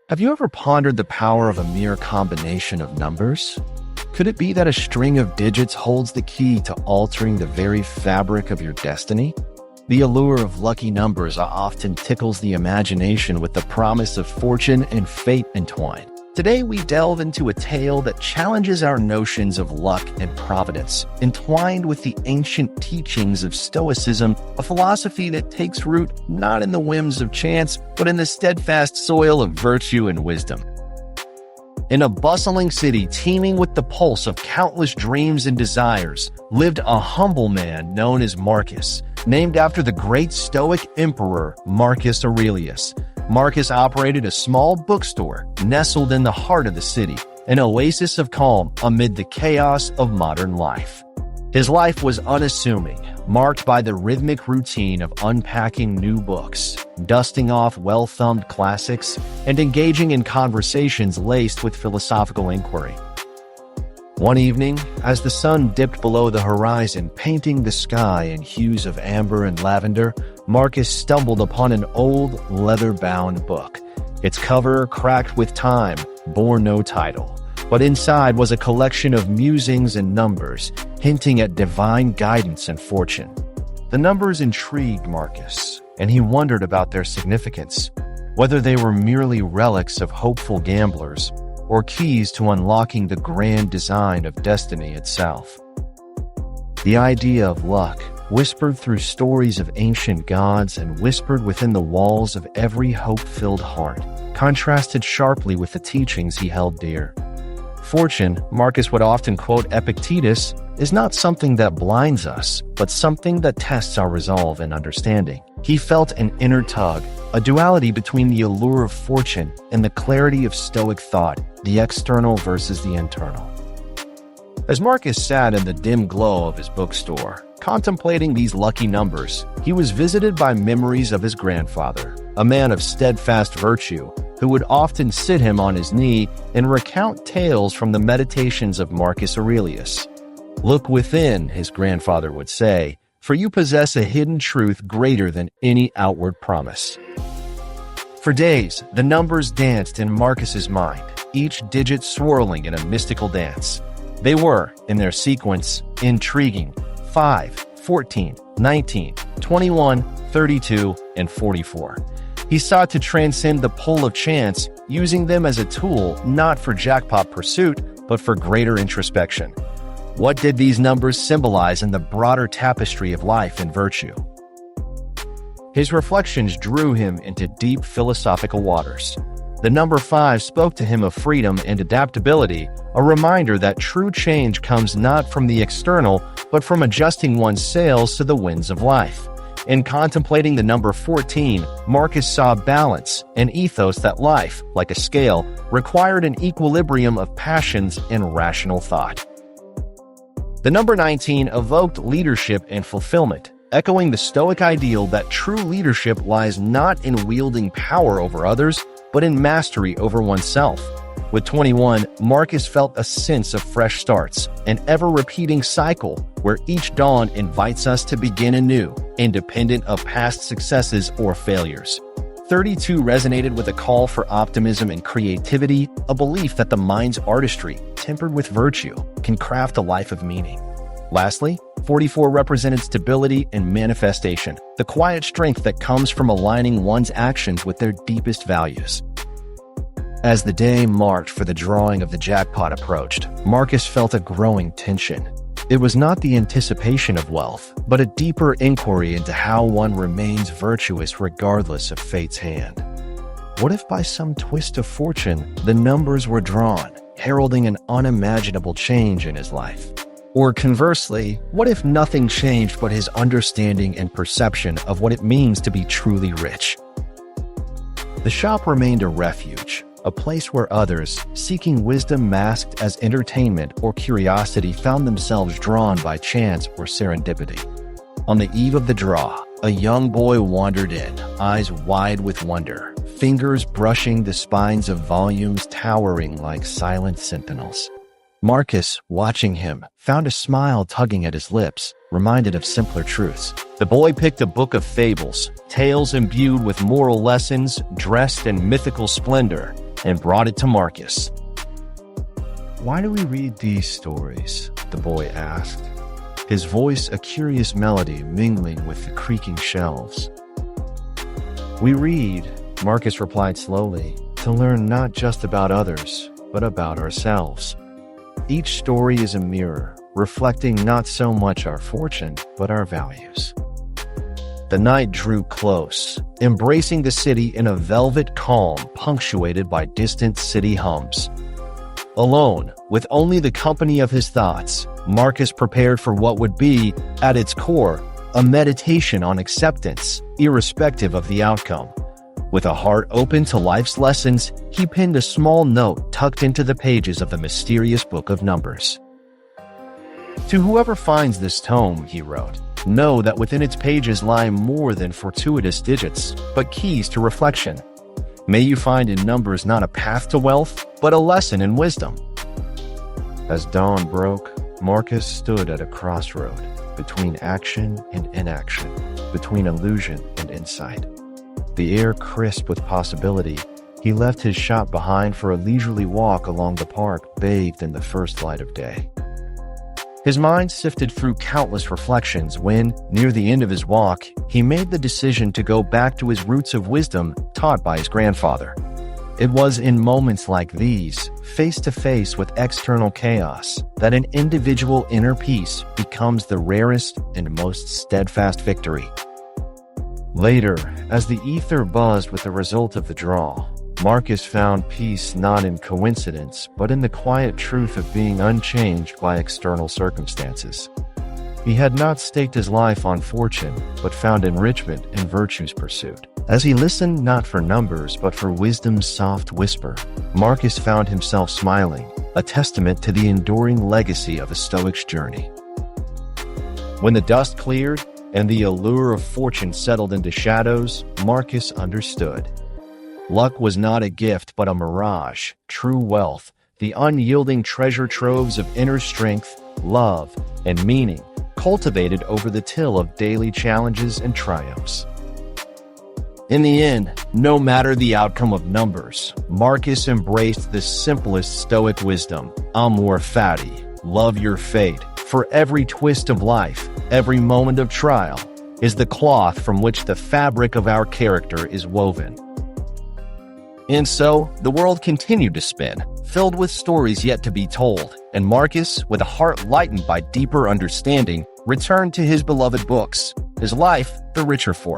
Have you ever pondered the power of a mere combination of numbers? Could it be that a string of digits holds the key to altering the very fabric of your destiny? The allure of lucky numbers often tickles the imagination with the promise of fortune and fate entwined. Today, we delve into a tale that challenges our notions of luck and providence, entwined with the ancient teachings of Stoicism, a philosophy that takes root not in the whims of chance, but in the steadfast soil of virtue and wisdom. In a bustling city teeming with the pulse of countless dreams and desires, lived a humble man known as Marcus, named after the great Stoic emperor Marcus Aurelius. Marcus operated a small bookstore nestled in the heart of the city, an oasis of calm amid the chaos of modern life. His life was unassuming, marked by the rhythmic routine of unpacking new books, dusting off well-thumbed classics, and engaging in conversations laced with philosophical inquiry. One evening, as the sun dipped below the horizon, painting the sky in hues of amber and lavender, Marcus stumbled upon an old, leather-bound book. Its cover, cracked with time, bore no title, but inside was a collection of musings and numbers, hinting at divine guidance and fortune. The numbers intrigued Marcus, and he wondered about their significance, whether they were merely relics of hopeful gamblers or keys to unlocking the grand design of destiny itself. The idea of luck, whispered through stories of ancient gods and whispered within the walls of every hope-filled heart, contrasted sharply with the teachings he held dear. Fortune, Marcus would often quote Epictetus, is not something that blinds us, but something that tests our resolve and understanding. He felt an inner tug, a duality between the allure of fortune and the clarity of Stoic thought, the external versus the internal. As Marcus sat in the dim glow of his bookstore, contemplating these lucky numbers, he was visited by memories of his grandfather, a man of steadfast virtue, who would often sit him on his knee and recount tales from the meditations of Marcus Aurelius. "Look within," his grandfather would say, "for you possess a hidden truth greater than any outward promise." For days, the numbers danced in Marcus's mind, each digit swirling in a mystical dance. They were, in their sequence, intriguing: 5, 14, 19, 21, 32, and 44. He sought to transcend the pull of chance, using them as a tool not for jackpot pursuit, but for greater introspection. What did these numbers symbolize in the broader tapestry of life and virtue? His reflections drew him into deep philosophical waters. The number 5 spoke to him of freedom and adaptability, a reminder that true change comes not from the external, but from adjusting one's sails to the winds of life. In contemplating the number 14, Marcus saw balance, an ethos that life, like a scale, required an equilibrium of passions and rational thought. The number 19 evoked leadership and fulfillment, echoing the Stoic ideal that true leadership lies not in wielding power over others, but in mastery over oneself. With 21, Marcus felt a sense of fresh starts, an ever-repeating cycle where each dawn invites us to begin anew, independent of past successes or failures. 32 resonated with a call for optimism and creativity, a belief that the mind's artistry, tempered with virtue, can craft a life of meaning. Lastly, 44 represented stability and manifestation, the quiet strength that comes from aligning one's actions with their deepest values. As the day marked for the drawing of the jackpot approached, Marcus felt a growing tension. It was not the anticipation of wealth, but a deeper inquiry into how one remains virtuous regardless of fate's hand. What if by some twist of fortune, the numbers were drawn, heralding an unimaginable change in his life? Or conversely, what if nothing changed but his understanding and perception of what it means to be truly rich? The shop remained a refuge, a place where others, seeking wisdom masked as entertainment or curiosity, found themselves drawn by chance or serendipity. On the eve of the draw, a young boy wandered in, eyes wide with wonder, fingers brushing the spines of volumes towering like silent sentinels. Marcus, watching him, found a smile tugging at his lips, reminded of simpler truths. The boy picked a book of fables, tales imbued with moral lessons, dressed in mythical splendor, and brought it to Marcus. "Why do we read these stories?" the boy asked, his voice a curious melody mingling with the creaking shelves. "We read," Marcus replied slowly, "to learn not just about others, but about ourselves. Each story is a mirror, reflecting not so much our fortune, but our values." The night drew close, embracing the city in a velvet calm punctuated by distant city hums. Alone, with only the company of his thoughts, Marcus prepared for what would be, at its core, a meditation on acceptance, irrespective of the outcome. With a heart open to life's lessons, he pinned a small note tucked into the pages of the mysterious book of numbers. "To whoever finds this tome," he wrote, "know that within its pages lie more than fortuitous digits, but keys to reflection. May you find in numbers not a path to wealth, but a lesson in wisdom." As dawn broke, Marcus stood at a crossroad, between action and inaction, between illusion and insight. The air crisp with possibility, he left his shop behind for a leisurely walk along the park bathed in the first light of day. His mind sifted through countless reflections when, near the end of his walk, he made the decision to go back to his roots of wisdom taught by his grandfather. It was in moments like these, face to face with external chaos, that an individual inner peace becomes the rarest and most steadfast victory. Later, as the ether buzzed with the result of the draw, Marcus found peace not in coincidence, but in the quiet truth of being unchanged by external circumstances. He had not staked his life on fortune, but found enrichment in virtue's pursuit. As he listened not for numbers, but for wisdom's soft whisper, Marcus found himself smiling, a testament to the enduring legacy of a Stoic's journey. When the dust cleared, and the allure of fortune settled into shadows, Marcus understood. Luck was not a gift but a mirage, true wealth, the unyielding treasure troves of inner strength, love, and meaning, cultivated over the till of daily challenges and triumphs. In the end, no matter the outcome of numbers, Marcus embraced the simplest Stoic wisdom: amor fati, love your fate, for every twist of life, every moment of trial, is the cloth from which the fabric of our character is woven. And so, the world continued to spin, filled with stories yet to be told, and Marcus, with a heart lightened by deeper understanding, returned to his beloved books, his life the richer for